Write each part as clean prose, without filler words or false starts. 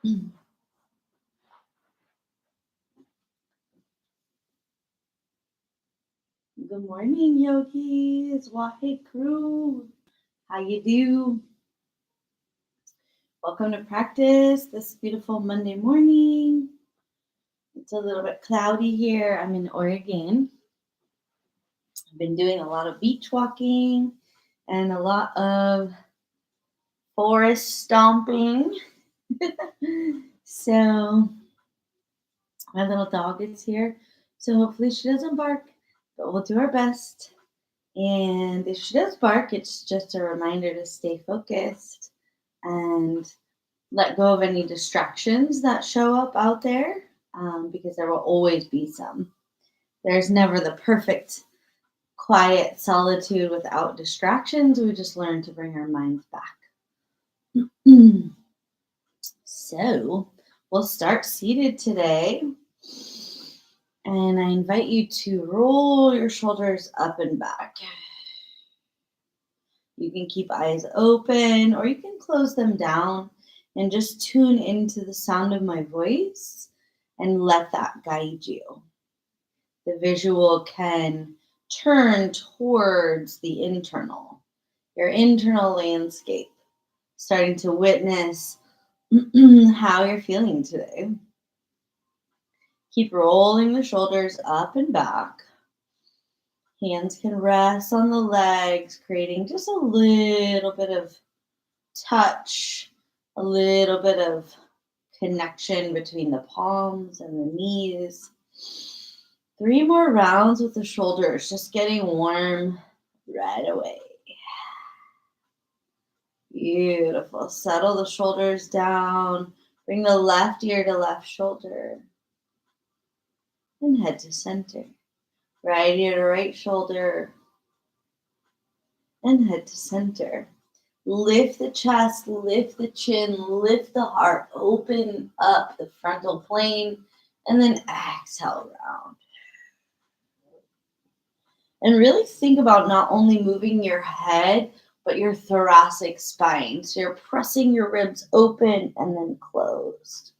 Good morning, yogis. Wahe crew. How you do? Welcome to practice this beautiful Monday morning. It's a little bit cloudy here. I'm in Oregon. I've been doing a lot of beach walking and a lot of forest stomping. So my little dog is here. So hopefully she doesn't bark, but we'll do our best. And if she does bark, it's just a reminder to stay focused and let go of any distractions that show up out there, because there will always be some. There's never the perfect quiet solitude without distractions. We just learn to bring our minds back. So we'll start seated today. And I invite you to roll your shoulders up and back. You can keep eyes open or you can close them down and just tune into the sound of my voice and let that guide you. The visual can turn towards your internal landscape, starting to witness how you're feeling today. Keep rolling the shoulders up and back. Hands can rest on the legs, creating just a little bit of touch, a little bit of connection between the palms and the knees. 3 more rounds with the shoulders, just getting warm right away. Beautiful. Settle the shoulders down. Bring the left ear to left shoulder. And head to center. Right ear to right shoulder. And head to center. Lift the chest, lift the chin, lift the heart. Open up the frontal plane. And then exhale round. And really think about not only moving your head, but your thoracic spine. So you're pressing your ribs open and then closed.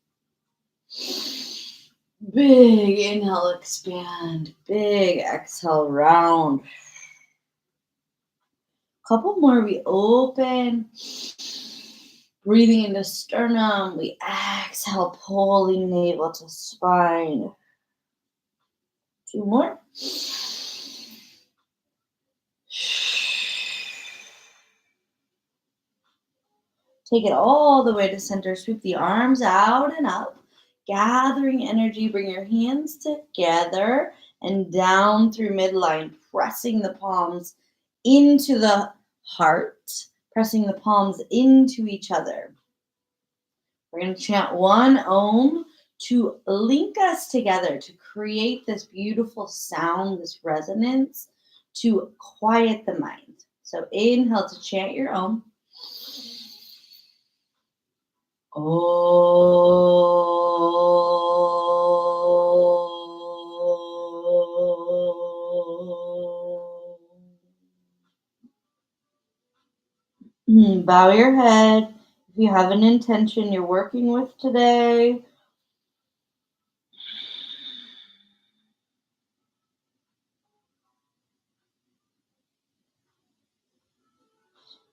Big inhale, expand. Big exhale, round. Couple more, we open. Breathing into sternum. We exhale, pulling navel to spine. 2 more. Take it all the way to center. Sweep the arms out and up. Gathering energy. Bring your hands together and down through midline. Pressing the palms into the heart. Pressing the palms into each other. We're going to chant one Om to link us together, to create this beautiful sound, this resonance, to quiet the mind. So inhale to chant your Om. Bow your head. If you have an intention you're working with today,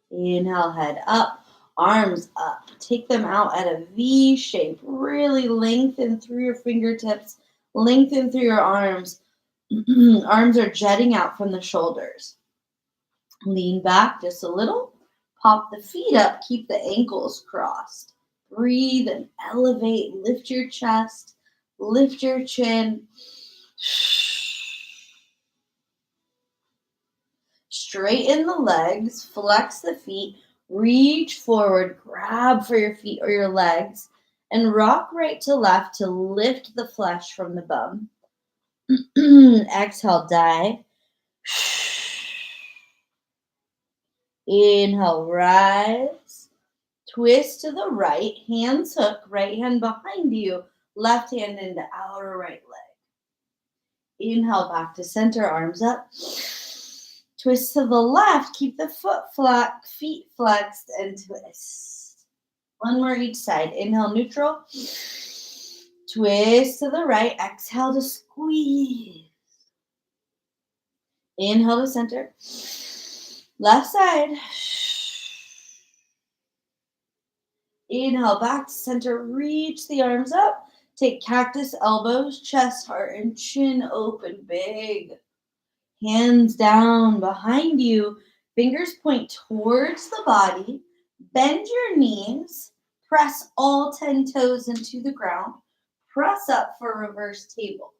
inhale, head up, arms up. Take them out at a V shape. Really lengthen through your fingertips, lengthen through your arms. Arms are jetting out from the shoulders. Lean back just a little. Pop the feet up. Keep the ankles crossed. Breathe and elevate. Lift your chest. Lift your chin. Straighten the legs. Flex the feet. Reach forward. Grab for your feet or your legs. And rock right to left to lift the flesh from the bum. Exhale, dive. Inhale, rise. Twist to the right. Hands hook. Right hand behind you. Left hand into outer right leg. Inhale, back to center. Arms up. Twist to the left. Keep the feet flexed and twist. One more each side. Inhale, neutral. Twist to the right. Exhale to squeeze. Inhale to center. Left side. Inhale, back to center. Reach the arms up. Take cactus elbows, chest, heart, and chin open big. Hands down behind you. Fingers point towards the body. Bend your knees. Press all 10 toes into the ground. Press up for reverse table.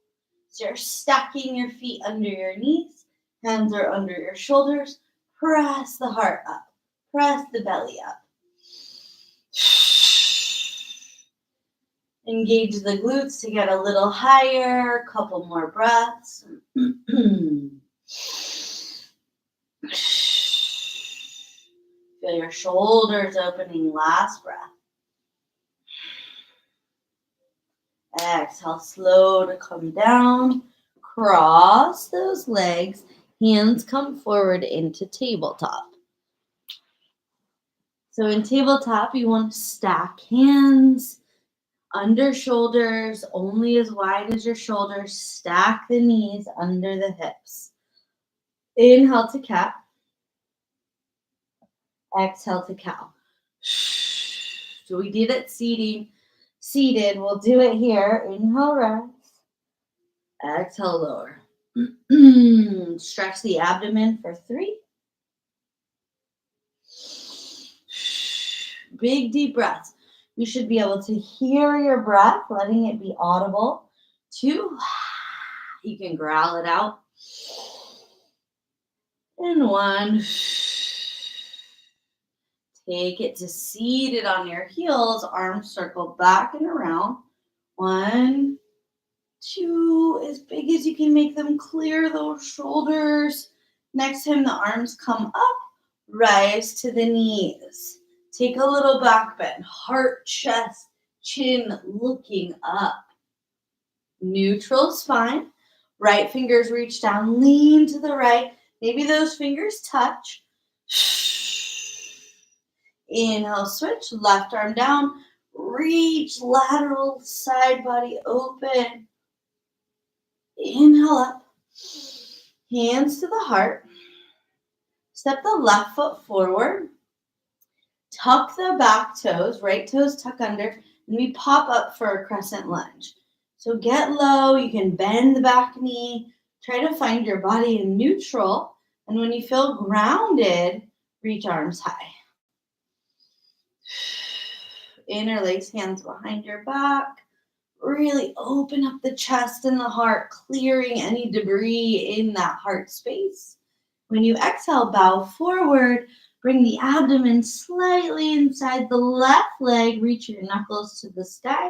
So you're stacking your feet under your knees. Hands are under your shoulders. Press the heart up. Press the belly up. Engage the glutes to get a little higher. Couple more breaths. Feel your shoulders opening. Last breath. Exhale, slow to come down. Cross those legs. Hands come forward into tabletop. So in tabletop, you want to stack hands under shoulders, only as wide as your shoulders. Stack the knees under the hips. Inhale to cat. Exhale to cow. So we did it seated. We'll do it here. Inhale, rest. Exhale, lower. Stretch the abdomen for 3. Big deep breaths. You should be able to hear your breath, letting it be audible. 2. You can growl it out. And 1. Take it to seated on your heels. Arms circle back and around. 1, 2. As big as you can make them. Clear those shoulders. Next time the arms come up, rise to the knees. Take a little back bend. Heart, chest, chin looking up. Neutral spine. Right fingers reach down. Lean to the right. Maybe those fingers touch. Inhale, switch. Left arm down. Reach lateral side body open. Inhale up. Hands to the heart. Step the left foot forward. Tuck the back toes. Right toes tuck under. And we pop up for a crescent lunge. So get low. You can bend the back knee. Try to find your body in neutral. And when you feel grounded, reach arms high. Interlace hands behind your back. Really open up the chest and the heart, clearing any debris in that heart space. When you exhale, bow forward. Bring the abdomen slightly inside the left leg. Reach your knuckles to the sky.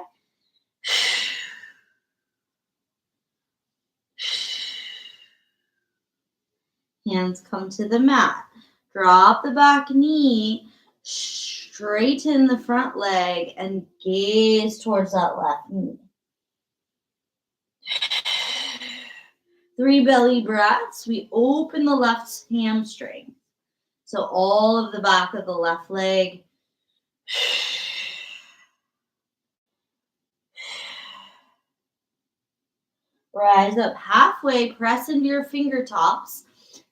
Hands come to the mat. Drop the back knee. Straighten the front leg and gaze towards that left knee. 3 belly breaths. We open the left hamstring. So all of the back of the left leg. Rise up halfway, press into your fingertips,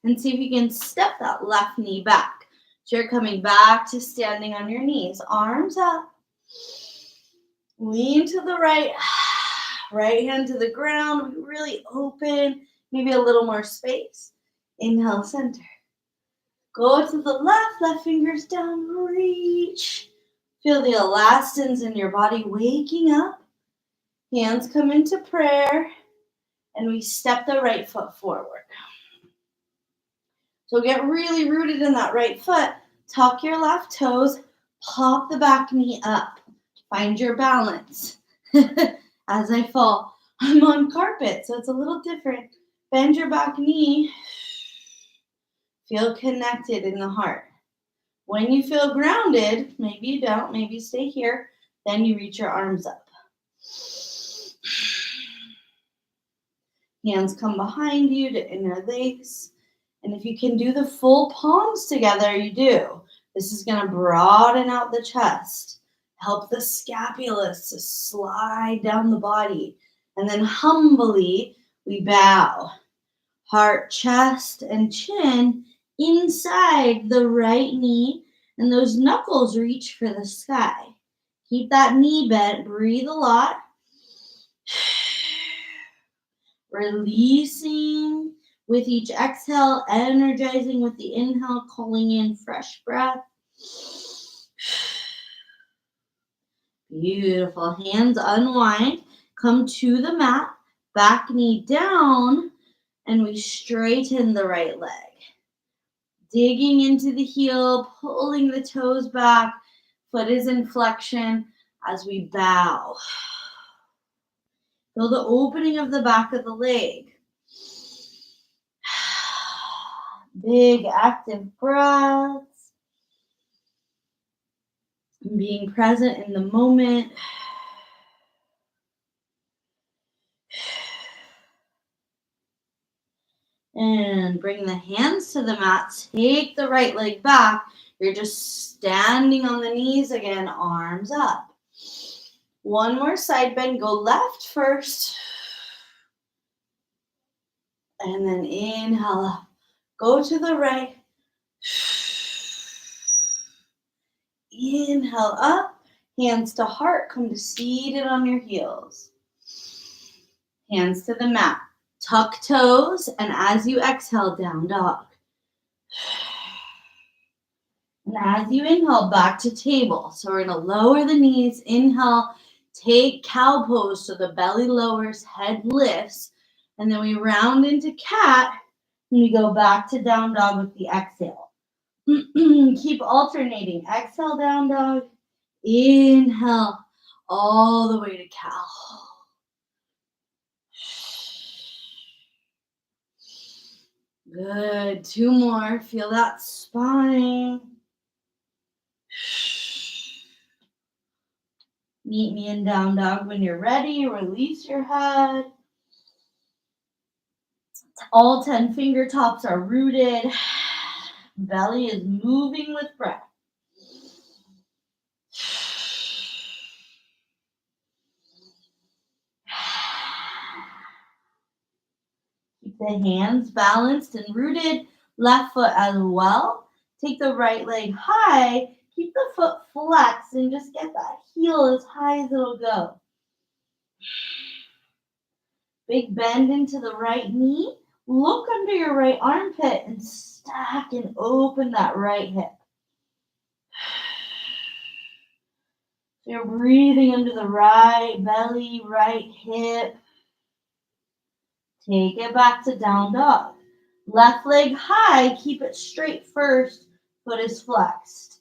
and see if you can step that left knee back. So you're coming back to standing on your knees. Arms up. Lean to the right. Right hand to the ground. Really open. Maybe a little more space. Inhale, center. Go to the left fingers down, reach. Feel the elastins in your body waking up. Hands come into prayer, and we step the right foot forward. So get really rooted in that right foot. Tuck your left toes, pop the back knee up. Find your balance. As I fall, I'm on carpet, so it's a little different. Bend your back knee. Feel connected in the heart. When you feel grounded, maybe you don't, maybe stay here, then you reach your arms up. Hands come behind you to interlace. And if you can do the full palms together, you do. This is going to broaden out the chest. Help the scapulas to slide down the body. And then humbly, we bow. Heart, chest, and chin inside the right knee. And those knuckles reach for the sky. Keep that knee bent. Breathe a lot. Releasing with each exhale, energizing with the inhale, calling in fresh breath. Beautiful. Hands unwind. Come to the mat. Back knee down. And we straighten the right leg. Digging into the heel, pulling the toes back. Foot is in flexion as we bow. Feel the opening of the back of the leg. Big active breaths. Being present in the moment. And bring the hands to the mat. Take the right leg back. You're just standing on the knees again, arms up. One more side bend. Go left first. And then inhale up. Go to the right. Inhale up. Hands to heart. Come to seated on your heels. Hands to the mat. Tuck toes. And as you exhale, down dog. And as you inhale, back to table. So we're going to lower the knees. Inhale. Take cow pose so the belly lowers, head lifts. And then we round into cat. And we go back to down dog with the exhale. Keep alternating. Exhale, down dog. Inhale, all the way to cow. Good. Two more. Feel that spine. Meet me in down dog when you're ready. Release your head. All 10 finger tops are rooted. Belly is moving with breath. Keep the hands balanced and rooted. Left foot as well. Take the right leg high. Keep the foot flexed and just get that heel as high as it'll go. Big bend into the right knee. Look under your right armpit and stack and open that right hip. So you're breathing into the right belly, right hip. Take it back to down dog. Left leg high. Keep it straight first. Foot is flexed.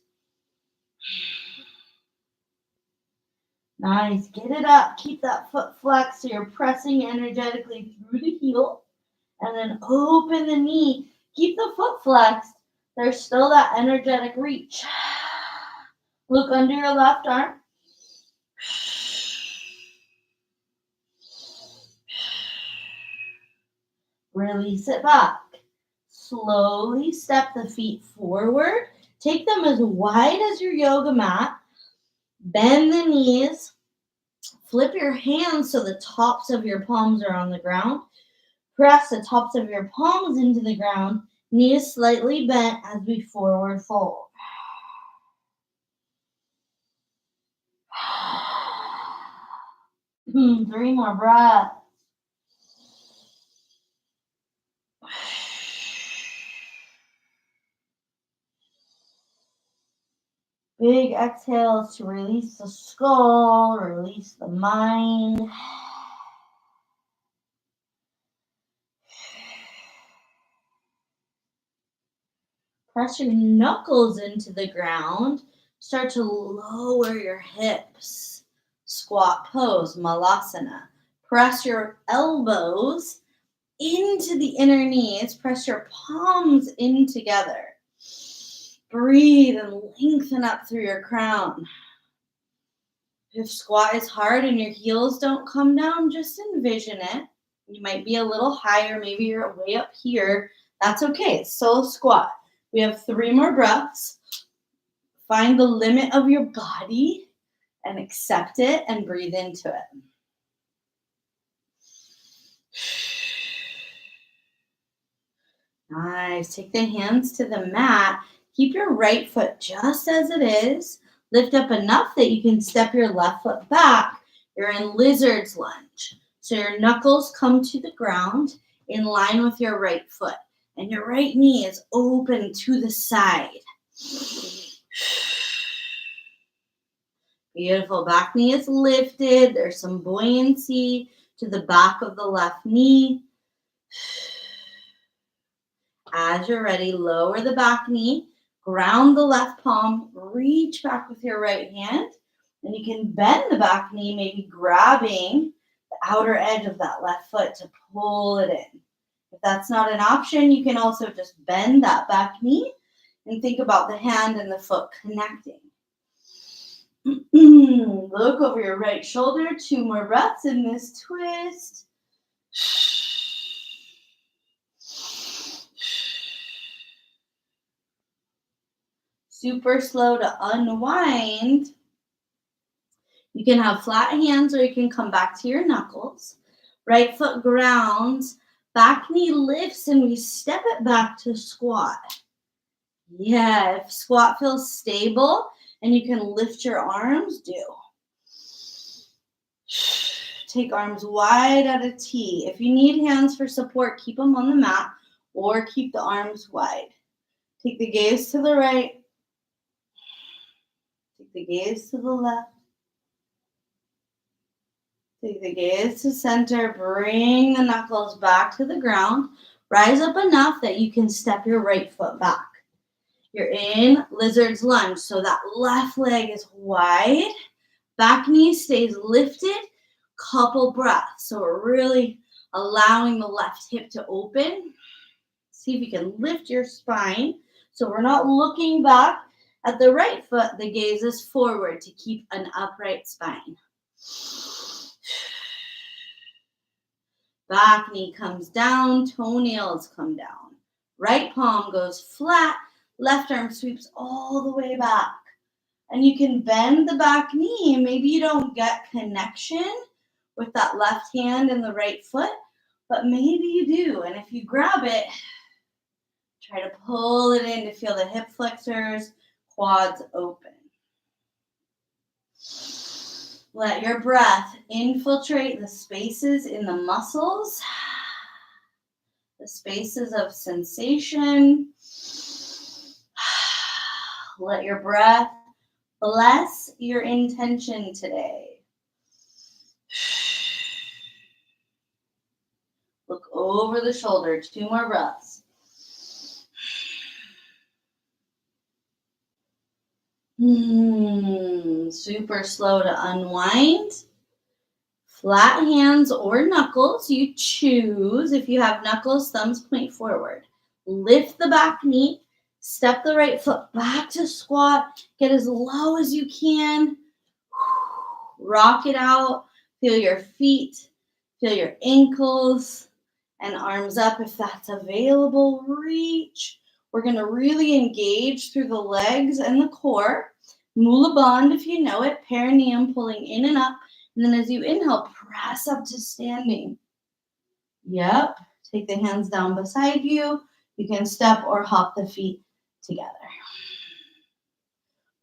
Nice. Get it up. Keep that foot flexed so you're pressing energetically through the heel. And then open the knee. Keep the foot flexed. There's still that energetic reach. Look under your left arm. Release it back. Slowly step the feet forward. Take them as wide as your yoga mat. Bend the knees. Flip your hands so the tops of your palms are on the ground. Press the tops of your palms into the ground. Knees slightly bent as we forward fold. Three more breaths. Big exhales to release the skull, release the mind. Press your knuckles into the ground. Start to lower your hips. Squat pose, malasana. Press your elbows into the inner knees. Press your palms in together. Breathe and lengthen up through your crown. If squat is hard and your heels don't come down, just envision it. You might be a little higher. Maybe you're way up here. That's okay. It's still a squat. We have 3 more breaths. Find the limit of your body and accept it and breathe into it. Nice. Take the hands to the mat. Keep your right foot just as it is. Lift up enough that you can step your left foot back. You're in lizard's lunge. So your knuckles come to the ground in line with your right foot. And your right knee is open to the side. Beautiful. Back knee is lifted. There's some buoyancy to the back of the left knee. As you're ready, lower the back knee, ground the left palm, reach back with your right hand, and you can bend the back knee, maybe grabbing the outer edge of that left foot to pull it in. If that's not an option, you can also just bend that back knee and think about the hand and the foot connecting. Look over your right shoulder. 2 more breaths in this twist. Super slow to unwind. You can have flat hands or you can come back to your knuckles. Right foot grounds, back knee lifts, and we step it back to squat. Yeah, if squat feels stable and you can lift your arms, do. Take arms wide at a T. If you need hands for support, keep them on the mat or keep the arms wide. Take the gaze to the right. Take the gaze to the left. Take the gaze to center. Bring the knuckles back to the ground. Rise up enough that you can step your right foot back. You're in lizard's lunge, so that left leg is wide. Back knee stays lifted. Couple breaths. So we're really allowing the left hip to open. See if you can lift your spine. So we're not looking back at the right foot. The gaze is forward to keep an upright spine. Back knee comes down, toenails come down. Right palm goes flat, left arm sweeps all the way back. And you can bend the back knee. Maybe you don't get connection with that left hand and the right foot, but maybe you do. And if you grab it, try to pull it in to feel the hip flexors, quads open. Let your breath infiltrate the spaces in the muscles, the spaces of sensation. Let your breath bless your intention today. Look over the shoulder. 2 more breaths. Super slow to unwind. Flat hands or knuckles, you choose. If you have knuckles, thumbs point forward. Lift the back knee. Step the right foot back to squat. Get as low as you can. Rock it out. Feel your feet. Feel your ankles. And arms up if that's available. Reach. We're going to really engage through the legs and the core. Mula Bandha, if you know it. Perineum pulling in and up. And then as you inhale, press up to standing. Yep. Take the hands down beside you. You can step or hop the feet together.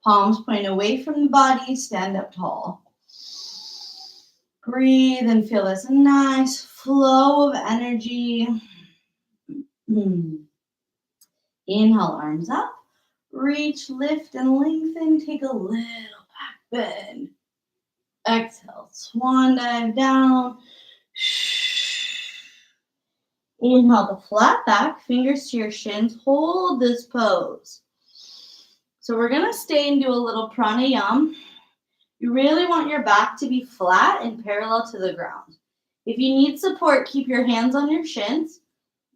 Palms point away from the body. Stand up tall. Breathe and feel this nice flow of energy. Inhale, arms up. Reach, lift, and lengthen. Take a little back bend. Exhale, swan dive down. Inhale the flat back, fingers to your shins. Hold this pose. So we're going to stay and do a little pranayama. You really want your back to be flat and parallel to the ground. If you need support, keep your hands on your shins.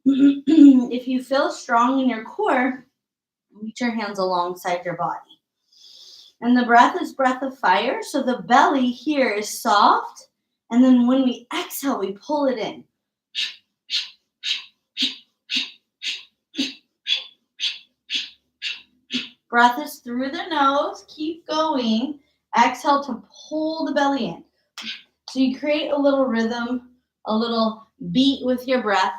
If you feel strong in your core, reach your hands alongside your body. And the breath is breath of fire. So the belly here is soft. And then when we exhale, we pull it in. Breath is through the nose. Keep going. Exhale to pull the belly in. So you create a little rhythm, a little beat with your breath.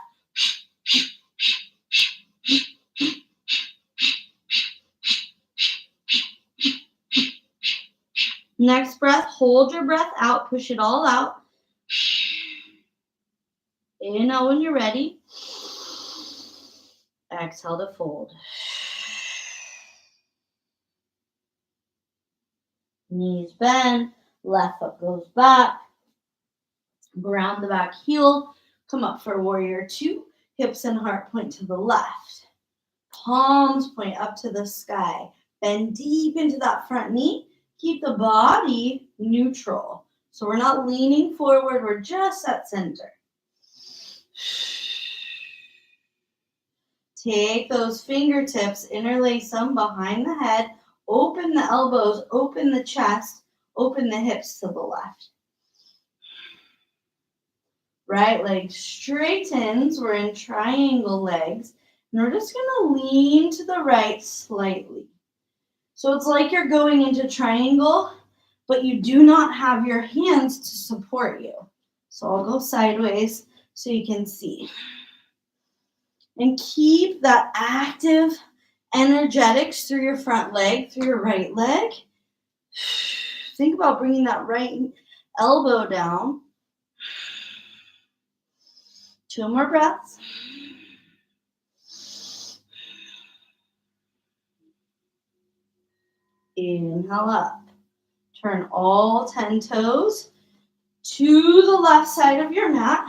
Next breath, hold your breath out, push it all out. Inhale when you're ready. Exhale to fold. Knees bend, left foot goes back. Ground the back heel. Come up for warrior two. Hips and heart point to the left. Palms point up to the sky. Bend deep into that front knee. Keep the body neutral. So we're not leaning forward, we're just at center. Take those fingertips, interlace them behind the head. Open the elbows, open the chest, open the hips to the left. Right leg straightens. We're in triangle legs. And we're just going to lean to the right slightly. So it's like you're going into triangle, but you do not have your hands to support you. So I'll go sideways so you can see. And keep that active energetics through your front leg, through your right leg. Think about bringing that right elbow down. 2 more breaths. Inhale up. Turn all 10 toes to the left side of your mat.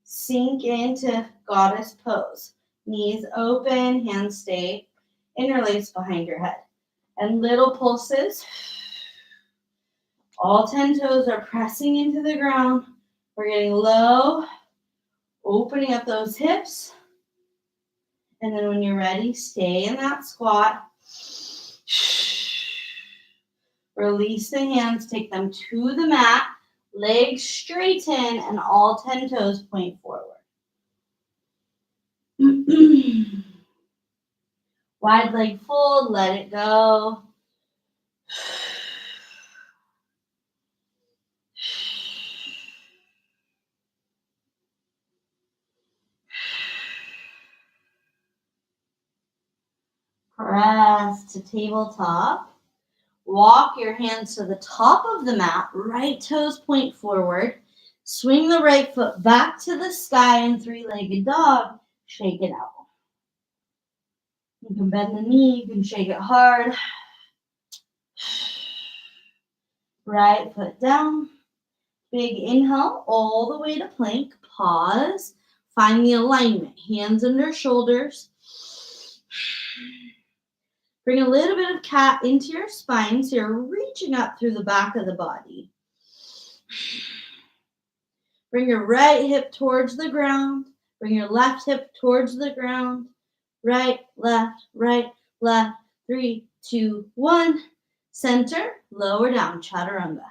Sink into goddess pose. Knees open, hands stay interlaced behind your head. And little pulses. All 10 toes are pressing into the ground. We're getting low, opening up those hips. And then when you're ready, stay in that squat. Release the hands, take them to the mat. Legs straighten and all 10 toes point forward. Wide leg fold, let it go. Press to tabletop. Walk your hands to the top of the mat. Right toes point forward. Swing the right foot back to the sky in three-legged dog. Shake it out. You can bend the knee. You can shake it hard. Right foot down. Big inhale all the way to plank. Pause. Find the alignment. Hands under shoulders. Bring a little bit of cat into your spine so you're reaching up through the back of the body. Bring your right hip towards the ground. Bring your left hip towards the ground. Right, left, 3, 2, 1. Center, lower down, chaturanga.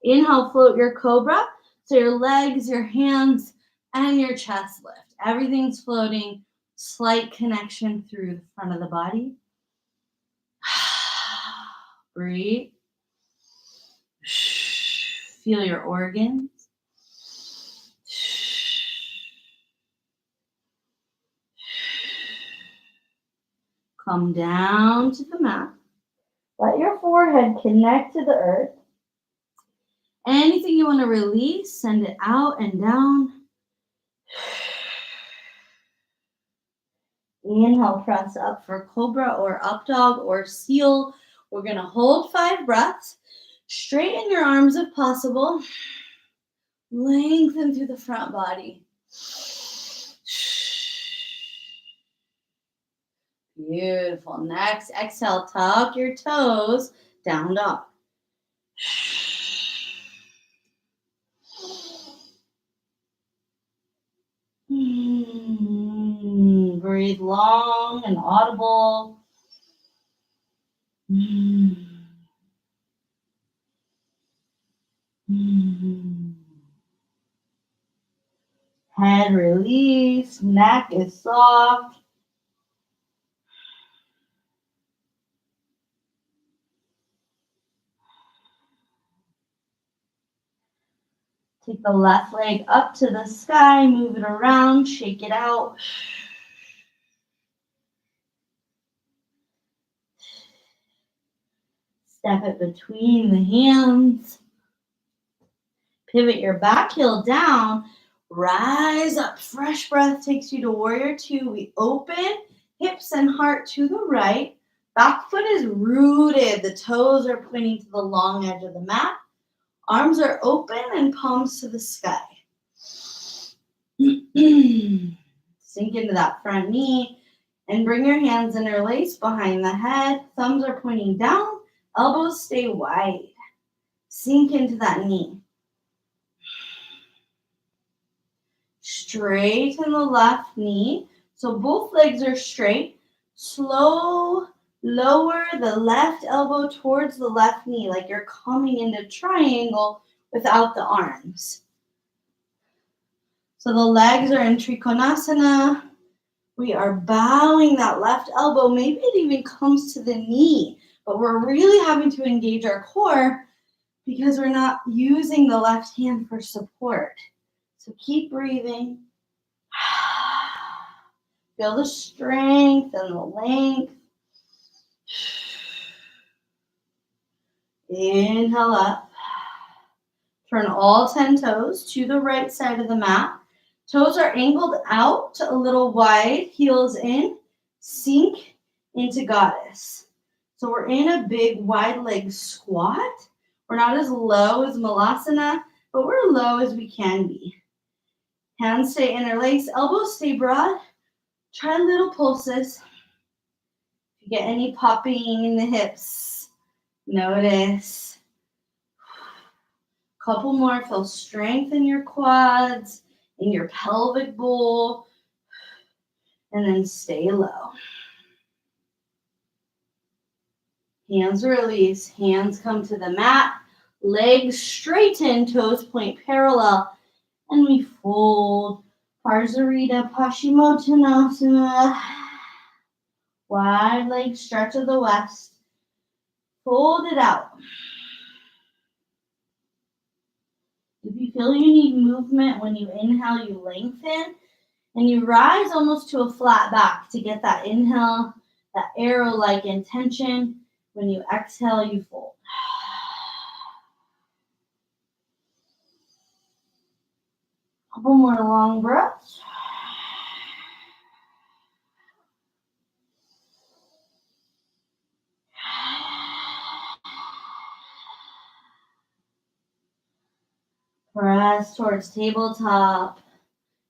Inhale, float your cobra. So your legs, your hands, and your chest lift. Everything's floating. Slight connection through the front of the body. Breathe. Feel your organs. Come down to the mat. Let your forehead connect to the earth. Anything you want to release, send it out and down. Inhale, press up for cobra or up dog or seal. We're going to hold 5 breaths. Straighten your arms if possible. Lengthen through the front body. Beautiful. Next, exhale, tuck your toes, down dog. Breathe long and audible. Head release, neck is soft. Take the left leg up to the sky, move it around, shake it out. Step it between the hands. Pivot your back heel down. Rise up. Fresh breath takes you to warrior two. We open hips and heart to the right. Back foot is rooted. The toes are pointing to the long edge of the mat. Arms are open and palms to the sky. Sink into that front knee and bring your hands interlace behind the head. Thumbs are pointing down. Elbows stay wide. Sink into that knee. Straighten the left knee. So both legs are straight. Slow, lower the left elbow towards the left knee like you're coming into triangle without the arms. So the legs are in Trikonasana. We are bowing that left elbow. Maybe it even comes to the knee, but we're really having to engage our core because we're not using the left hand for support. So keep breathing. Feel the strength and the length. Inhale up. Turn all 10 toes to the right side of the mat. Toes are angled out a little wide, heels in. Sink into goddess. So we're in a big wide leg squat. We're not as low as Malasana, but we're low as we can be. Hands stay interlaced, elbows stay broad. Try little pulses. If you get any popping in the hips, notice. Couple more. Feel strength in your quads, in your pelvic bowl, and then stay low. Hands release. Hands come to the mat. Legs straighten. Toes point parallel. And we fold. Parsarita Paschimottanasana. Wide leg stretch of the west. Fold it out. If you feel you need movement when you inhale, you lengthen. And you rise almost to a flat back to get that inhale, that arrow-like intention. When you exhale, you fold. Couple more long breaths. Press towards tabletop.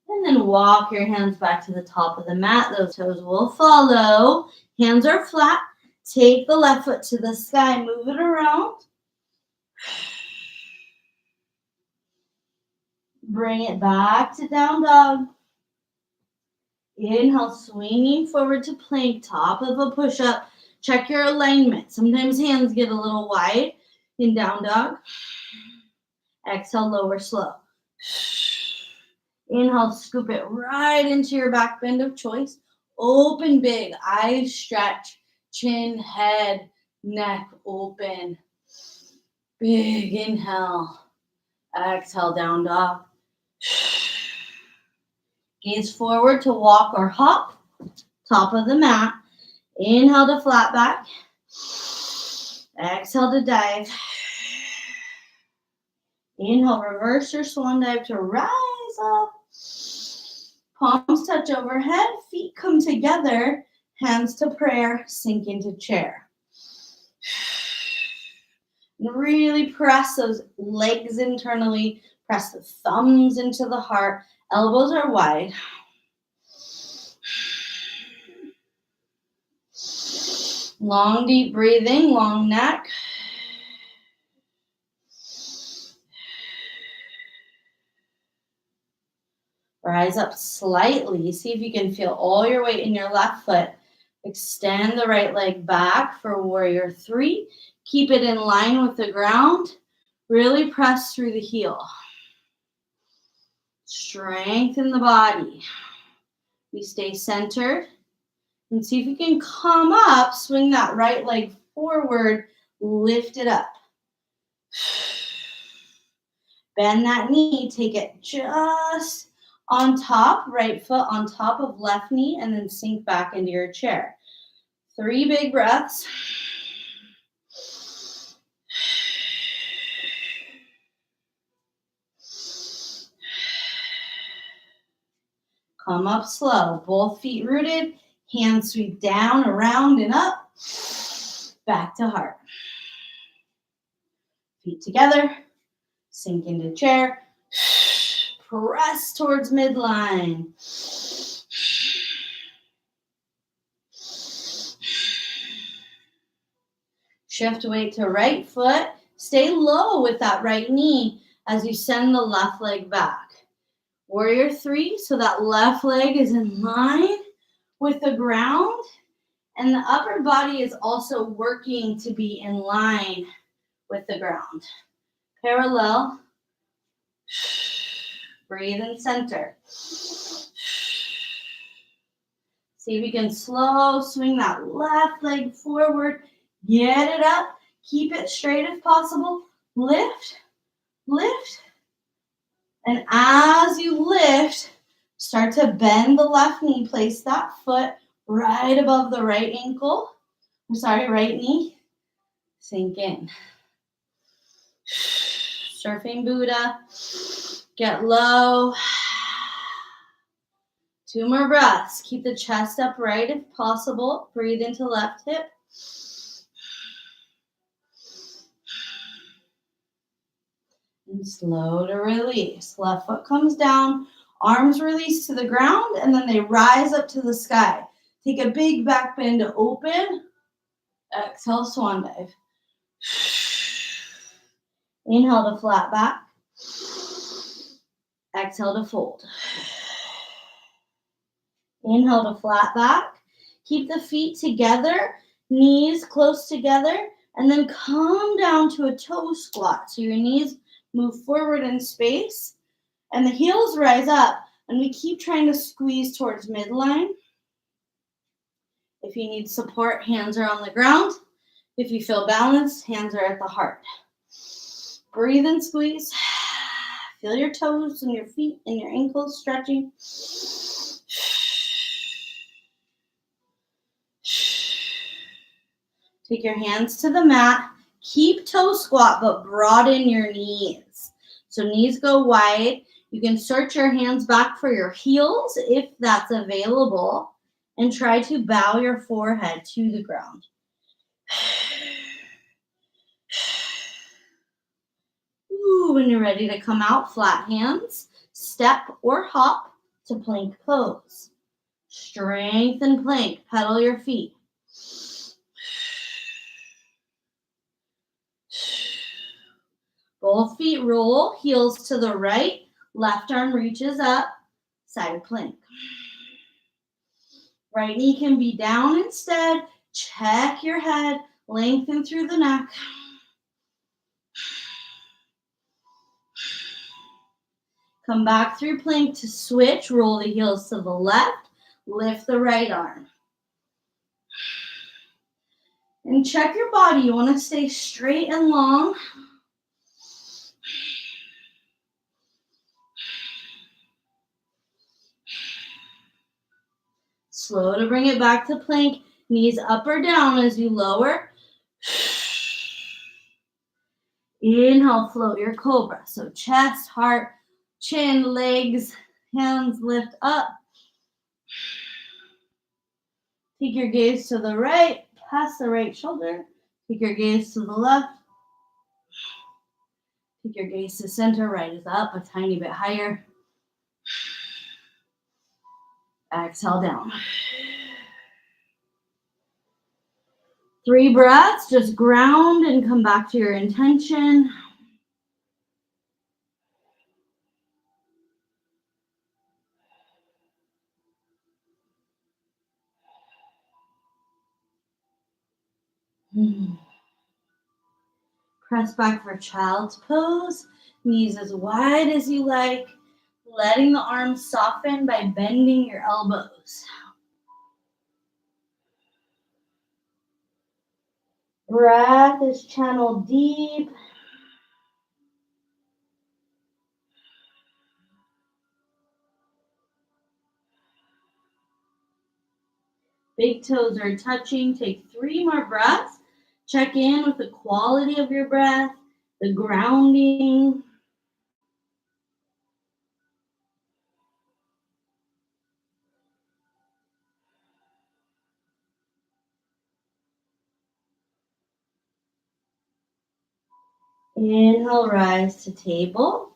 And then walk your hands back to the top of the mat. Those toes will follow. Hands are flat. Take the left foot to the sky. Move it around. Bring it back to down dog. Inhale, swinging forward to plank, top of a push-up. Check your alignment. Sometimes hands get a little wide in down dog. Exhale, lower slow. Inhale, scoop it right into your back bend of choice. Open big, eyes stretch, chin, head, neck open. Big inhale. Exhale, down dog. Gaze forward to walk or hop. Top of the mat. Inhale to flat back. Exhale to dive. Inhale, reverse your swan dive to rise up. Palms touch overhead. Feet come together. Hands to prayer. Sink into chair. And really press those legs internally. Press the thumbs into the heart. Elbows are wide. Long, deep breathing, long neck. Rise up slightly. See if you can feel all your weight in your left foot. Extend the right leg back for warrior three. Keep it in line with the ground. Really press through the heel. Strengthen the body. We stay centered. And see if you can come up, swing that right leg forward, lift it up. Bend that knee, take it just on top, right foot on top of left knee, and then sink back into your chair. 3 big breaths. Come up slow. Both feet rooted. Hands sweep down, around, and up. Back to heart. Feet together. Sink into chair. Press towards midline. Shift weight to right foot. Stay low with that right knee as you send the left leg back. Warrior 3, so that left leg is in line with the ground, and the upper body is also working to be in line with the ground. Parallel. Breathe in center. See if you can slow swing that left leg forward. Get it up. Keep it straight if possible. Lift, lift. And as you lift, start to bend the left knee. Place that foot right above the right ankle. Right knee. Sink in. Surfing Buddha. Get low. 2 more breaths. Keep the chest upright if possible. Breathe into left hip. And slow to release. Left foot comes down. Arms release to the ground, and then they rise up to the sky. Take a big back bend to open. Exhale, swan dive. Inhale to flat back. Exhale to fold. Inhale to flat back. Keep the feet together, knees close together, and then come down to a toe squat. So your knees move forward in space, and the heels rise up, and we keep trying to squeeze towards midline. If you need support, hands are on the ground. If you feel balanced, hands are at the heart. Breathe and squeeze. Feel your toes and your feet and your ankles stretching. Take your hands to the mat. Keep toe squat, but broaden your knees. So knees go wide. You can search your hands back for your heels if that's available, and try to bow your forehead to the ground. When you're ready to come out, flat hands, step or hop to plank pose. Strengthen plank, pedal your feet. Both feet roll, heels to the right, left arm reaches up, side plank. Right knee can be down instead. Check your head, lengthen through the neck. Come back through plank to switch, roll the heels to the left, lift the right arm. And check your body, you want to stay straight and long. Slow to bring it back to plank. Knees up or down as you lower. Inhale, float your cobra. So chest, heart, chin, legs, hands lift up. Take your gaze to the right, past the right shoulder. Take your gaze to the left. Take your gaze to center. Right is up a tiny bit higher. Exhale down. 3 breaths, just ground and come back to your intention. Press back for child's pose. Knees as wide as you like. Letting the arms soften by bending your elbows. Breath is channeled deep. Big toes are touching. Take 3 more breaths. Check in with the quality of your breath, the grounding. Inhale, rise to table.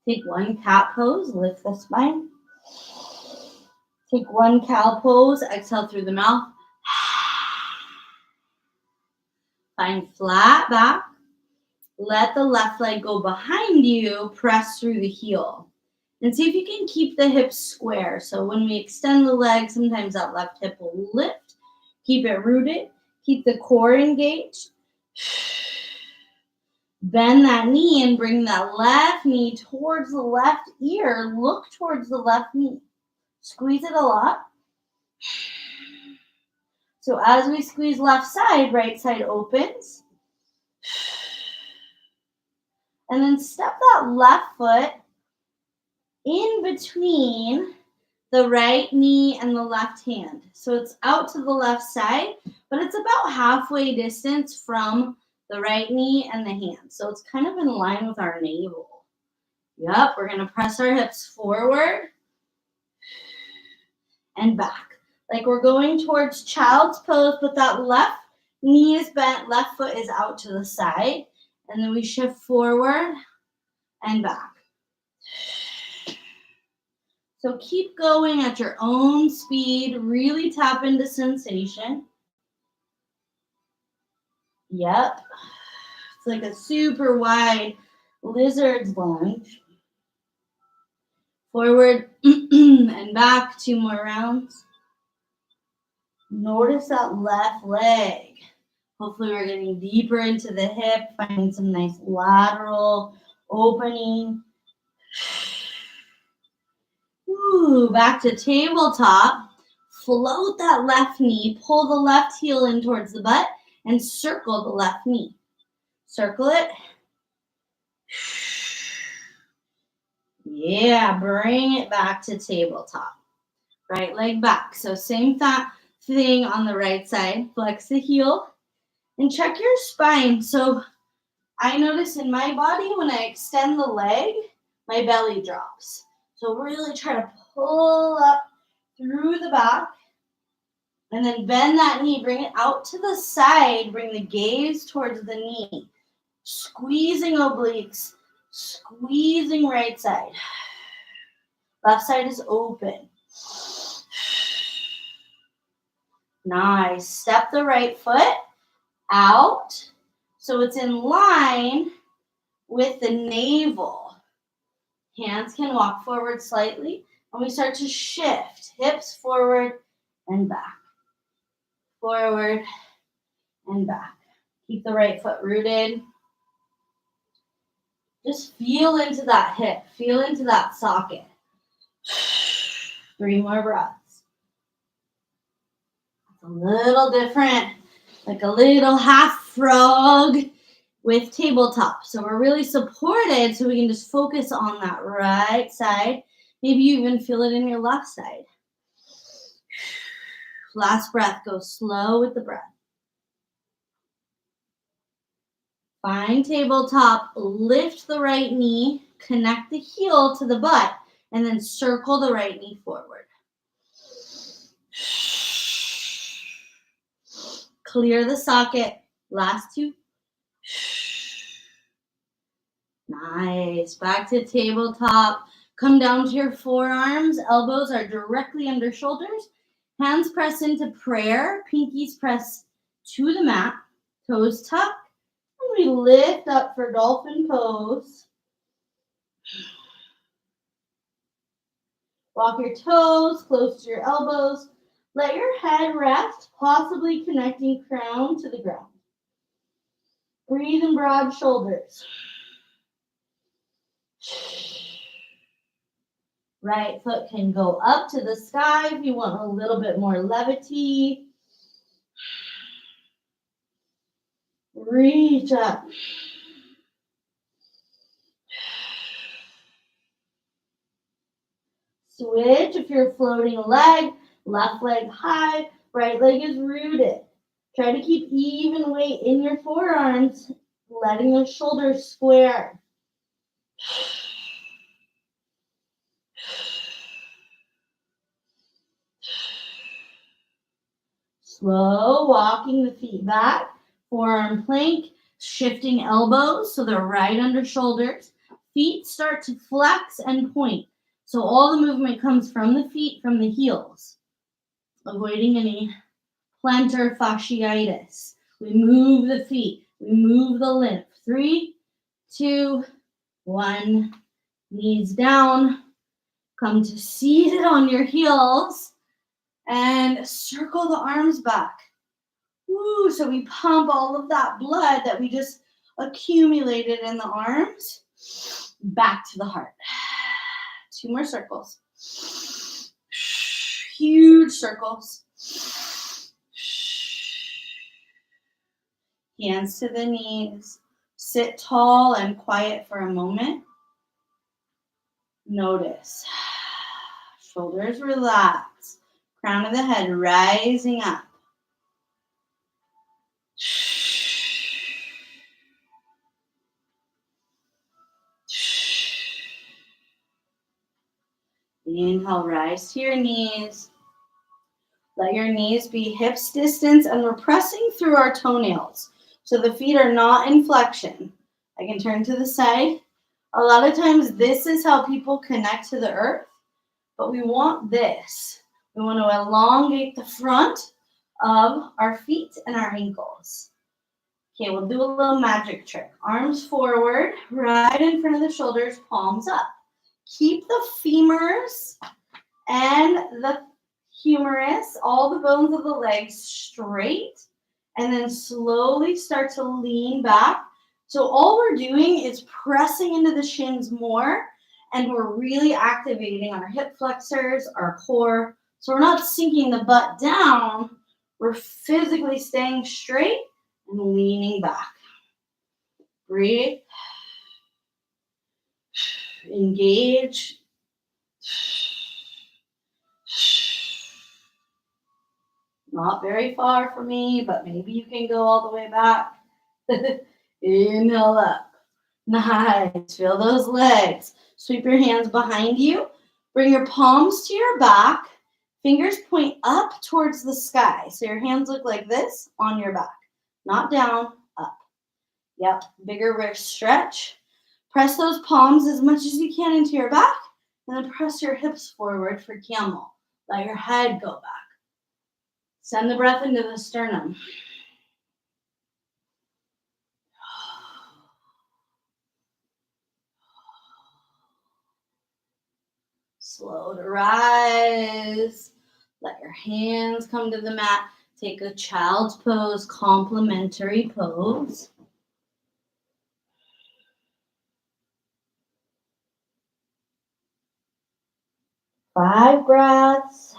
Take 1 cat pose, lift the spine. Take 1 cow pose, exhale through the mouth. Find flat back. Let the left leg go behind you, press through the heel. And see if you can keep the hips square. So when we extend the leg, sometimes that left hip will lift. Keep it rooted. Keep the core engaged. Bend that knee and bring that left knee towards the left ear. Look towards the left knee. Squeeze it a lot. So as we squeeze left side, right side opens. And then step that left foot in between the right knee and the left hand. So it's out to the left side, but it's about halfway distance from the right knee and the hand. So it's kind of in line with our navel. Yep, we're going to press our hips forward and back. Like we're going towards child's pose, but that left knee is bent, left foot is out to the side. And then we shift forward and back. So keep going at your own speed. Really tap into sensation. Yep. It's like a super wide lizard's lunge. Forward and back. 2 more rounds. Notice that left leg. Hopefully we're getting deeper into the hip, finding some nice lateral opening. Ooh, back to tabletop. Float that left knee, pull the left heel in towards the butt, and circle the left knee. Circle it. Yeah, bring it back to tabletop. Right leg back. So same thing on the right side. Flex the heel and check your spine. So I notice in my body when I extend the leg, my belly drops. So really try to pull up through the back and then bend that knee. Bring it out to the side. Bring the gaze towards the knee. Squeezing obliques. Squeezing right side. Left side is open. Nice. Step the right foot out so it's in line with the navel. Hands can walk forward slightly, and we start to shift. Hips forward and back. Forward and back. Keep the right foot rooted. Just feel into that hip. Feel into that socket. 3 more breaths. It's a little different, like a little half frog with tabletop. So we're really supported so we can just focus on that right side. Maybe you even feel it in your left side. Last breath. Go slow with the breath. Find tabletop. Lift the right knee. Connect the heel to the butt. And then circle the right knee forward. Clear the socket. Last 2. Nice. Back to tabletop. Come down to your forearms. Elbows are directly under shoulders. Hands press into prayer. Pinkies press to the mat. Toes tuck. And we lift up for dolphin pose. Walk your toes close to your elbows. Let your head rest, possibly connecting crown to the ground. Breathe in broad shoulders. Right foot can go up to the sky if you want a little bit more levity. Reach up. Switch if you're floating a leg. Left leg high, right leg is rooted. Try to keep even weight in your forearms, letting the shoulders square. Slow, walking the feet back, forearm plank, shifting elbows so they're right under shoulders. Feet start to flex and point. So all the movement comes from the feet, from the heels, avoiding any plantar fasciitis. We move the feet, we move the lymph. 3, 2, 1. Knees down. Come to seated on your heels and circle the arms back. Woo, so we pump all of that blood that we just accumulated in the arms back to the heart. 2 more circles. Huge circles. Hands to the knees. Sit tall and quiet for a moment. Notice. Shoulders relax. Crown of the head rising up. Inhale, rise to your knees. Let your knees be hips distance, and we're pressing through our toenails. So the feet are not in flexion. I can turn to the side. A lot of times this is how people connect to the earth, but we want this. We want to elongate the front of our feet and our ankles. Okay, we'll do a little magic trick. Arms forward, right in front of the shoulders, palms up. Keep the femurs and the humerus, all the bones of the legs straight, and then slowly start to lean back. So all we're doing is pressing into the shins more, and we're really activating our hip flexors, our core. So we're not sinking the butt down, we're physically staying straight and leaning back. Breathe. Engage. Not very far from me, but maybe you can go all the way back. Inhale up. Nice. Feel those legs. Sweep your hands behind you. Bring your palms to your back. Fingers point up towards the sky. So your hands look like this on your back. Not down, up. Yep. Bigger wrist stretch. Press those palms as much as you can into your back. And then press your hips forward for camel. Let your head go back. Send the breath into the sternum. Slow to rise. Let your hands come to the mat. Take a child's pose, complementary pose. 5 breaths.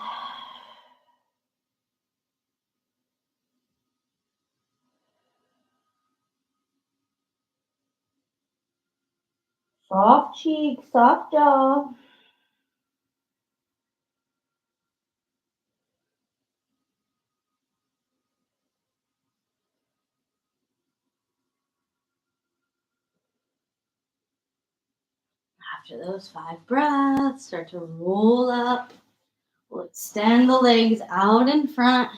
Soft cheek, soft jaw. After those 5 breaths, start to roll up. We'll extend the legs out in front.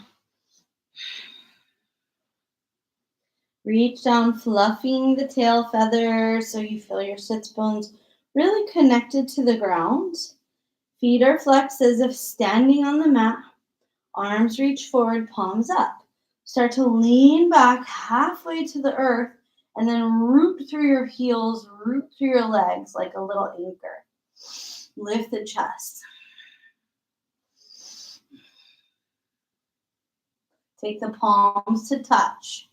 Reach down, fluffing the tail feathers so you feel your sits bones really connected to the ground. Feet are flexed as if standing on the mat. Arms reach forward, palms up. Start to lean back halfway to the earth and then root through your heels, root through your legs like a little anchor. Lift the chest. Take the palms to touch,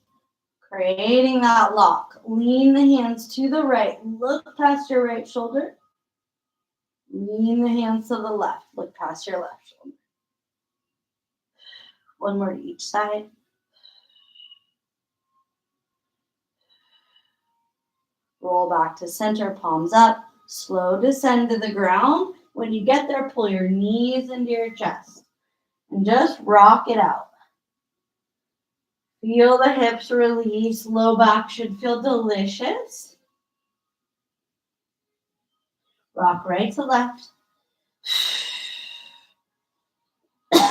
creating that lock. Lean the hands to the right. Look past your right shoulder. Lean the hands to the left. Look past your left shoulder. One more to each side. Roll back to center, palms up. Slow descend to the ground. When you get there, pull your knees into your chest. and just rock it out. Feel the hips release. Low back should feel delicious. Rock right to left.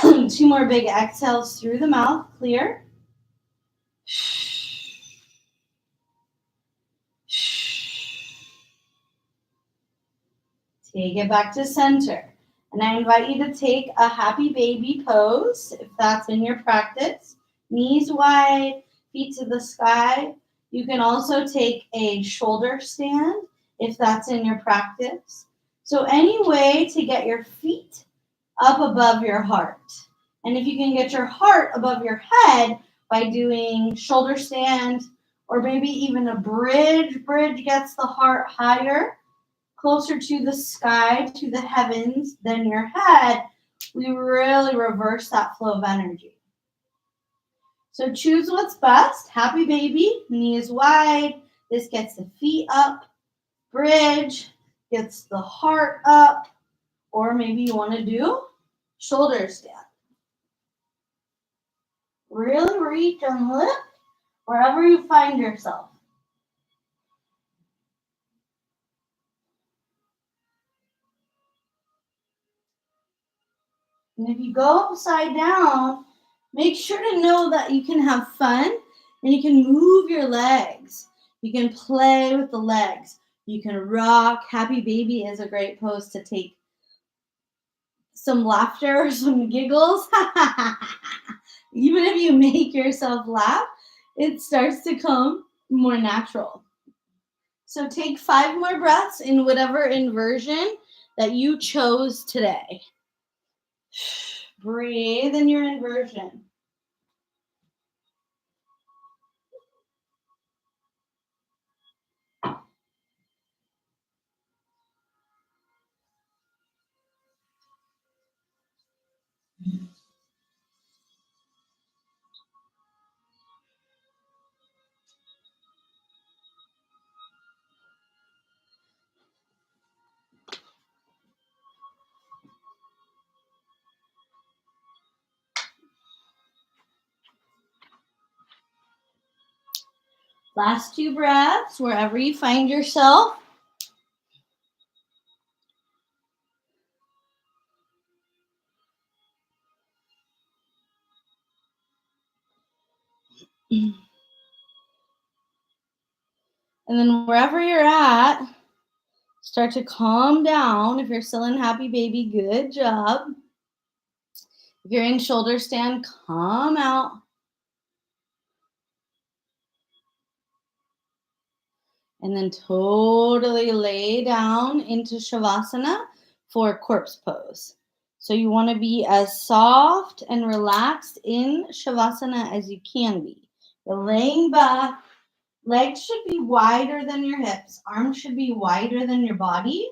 2 more big exhales through the mouth. Clear. Take it back to center. And I invite you to take a happy baby pose if that's in your practice. Knees wide, feet to the sky. You can also take a shoulder stand if that's in your practice. So any way to get your feet up above your heart. And if you can get your heart above your head by doing shoulder stand or maybe even a bridge. Bridge gets the heart higher, closer to the sky, to the heavens than your head. We really reverse that flow of energy. So choose what's best. Happy baby, knees wide. This gets the feet up. Bridge gets the heart up. Or maybe you want to do shoulder stand. Really reach and lift wherever you find yourself. And if you go upside down, make sure to know that you can have fun and you can move your legs. You can play with the legs. You can rock. Happy baby is a great pose to take some laughter, some giggles. Even if you make yourself laugh, it starts to come more natural. So take 5 more breaths in whatever inversion that you chose today. Breathe in your inversion. Last 2 breaths, wherever you find yourself. And then wherever you're at, start to calm down. If you're still in happy baby, good job. If you're in shoulder stand, calm out. And then totally lay down into Shavasana for corpse pose. So you want to be as soft and relaxed in Shavasana as you can be. You're laying back. Legs should be wider than your hips. Arms should be wider than your body.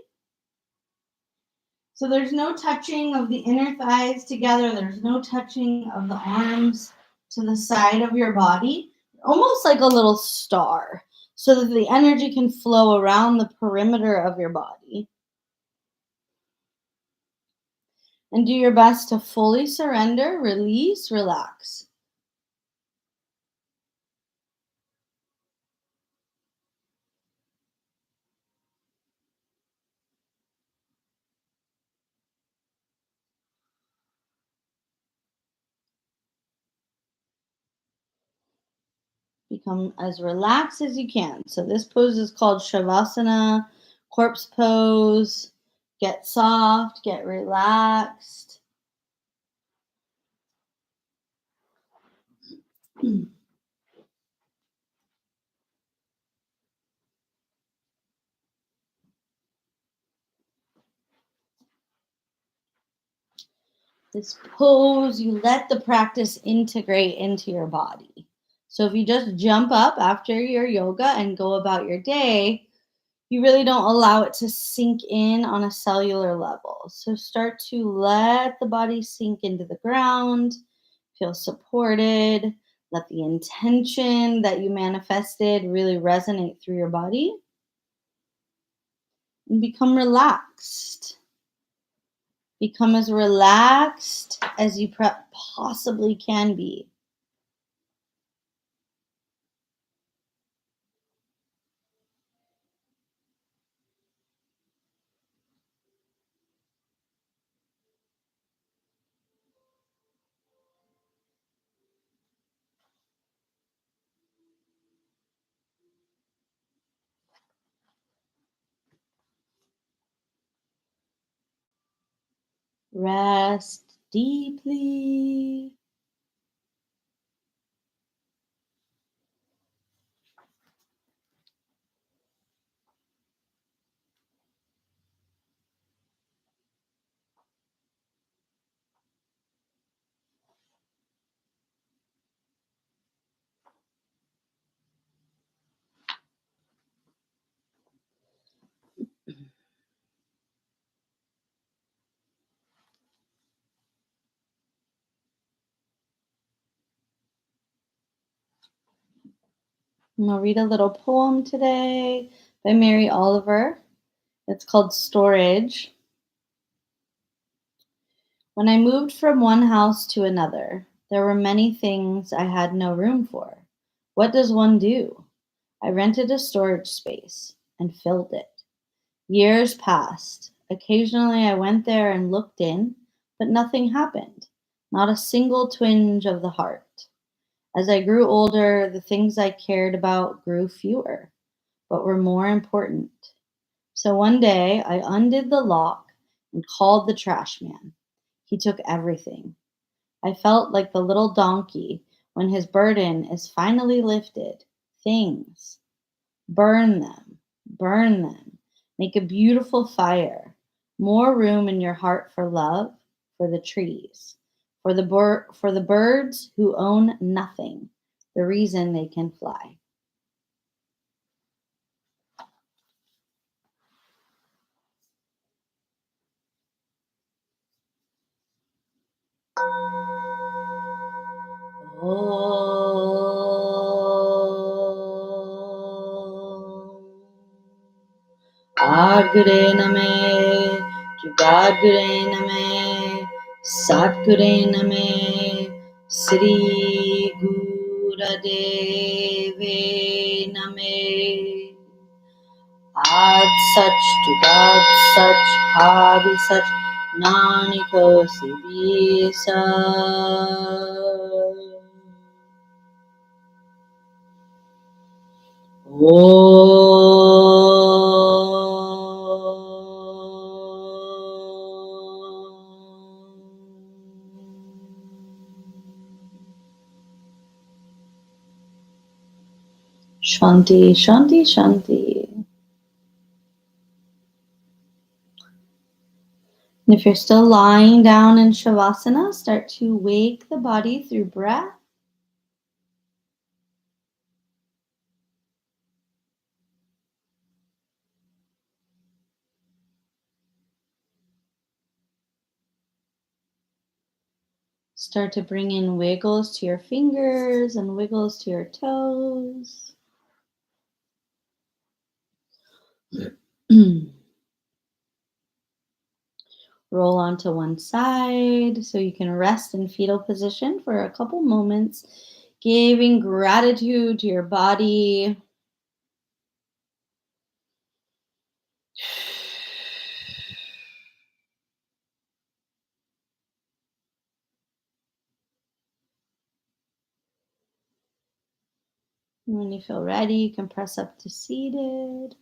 So there's no touching of the inner thighs together. There's no touching of the arms to the side of your body. Almost like a little star, so that the energy can flow around the perimeter of your body. And do your best to fully surrender, release, relax. Become as relaxed as you can. So this pose is called Shavasana, corpse pose. Get soft, get relaxed. This pose, you let the practice integrate into your body. So if you just jump up after your yoga and go about your day, you really don't allow it to sink in on a cellular level. So start to let the body sink into the ground, feel supported, let the intention that you manifested really resonate through your body, and become relaxed. Become as relaxed as you possibly can be. Rest deeply. I'm going to read a little poem today by Mary Oliver. It's called Storage. When I moved from one house to another, there were many things I had no room for. What does one do? I rented a storage space and filled it. Years passed. Occasionally I went there and looked in, but nothing happened. Not a single twinge of the heart. As I grew older, the things I cared about grew fewer, but were more important. So one day I undid the lock and called the trash man. He took everything. I felt like the little donkey when his burden is finally lifted. Things. Burn them. Burn them. Make a beautiful fire. More room in your heart for love, for the trees, for the birds who own nothing, the reason they can fly. Adgure name, Jugadgure name, Satgure name, Sri Gura Deve name. Ad such to God such, Habi such, Naniko Sibisa. Shanti, Shanti, Shanti. And if you're still lying down in Shavasana, start to wake the body through breath. Start to bring in wiggles to your fingers and wiggles to your toes. Roll onto one side so you can rest in fetal position for a couple moments, giving gratitude to your body. And when you feel ready, you can press up to seated,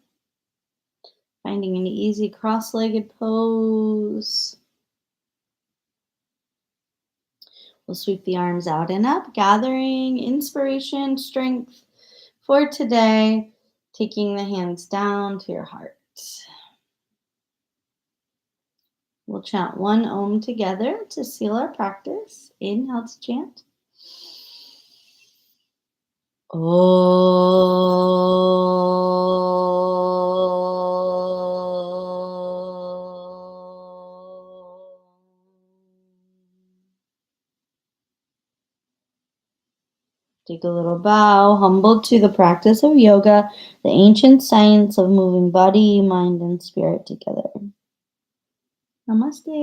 finding an easy cross-legged pose. We'll sweep the arms out and up, gathering inspiration, strength for today, taking the hands down to your heart. We'll chant one Om together to seal our practice. Inhale to chant. Take a little bow, humbled to the practice of yoga, the ancient science of moving body, mind, and spirit together. Namaste.